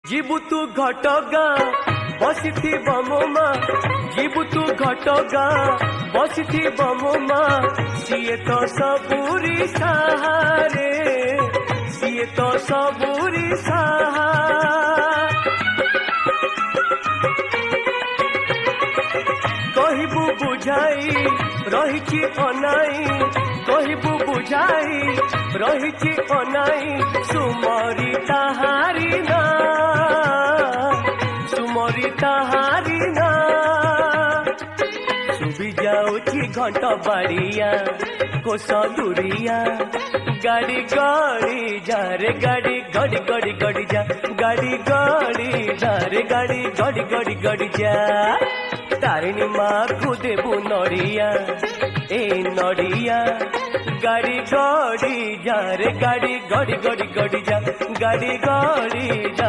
जीबु तू घटगां बसिथि बमोमा जीबु तू घटगां बसिथि बमोमा सीए तो सबुरी सहारे सीए तो सबुरी सहा कहबू बुझाई रही अनाई कहबू बुझाई रही अनाई सुमरी ताहारी ना सुमरी ताहारी ना सुबि जाऊची घंट बाड़िया कोस दूरिया गाड़ी गड़ी जा रे गाड़ी गड़ी गड़ी गड़ी जा गाड़ी गड़ी जा रे गाड़ी गड़ी गड़ी गड़ी जा तारिणी माँ को देबू नड़िया ए नड़िया गाड़ी गड़ी जा रे गाड़ी गड़ी गड़ी गड़ी जा गाड़ी गड़ी जा।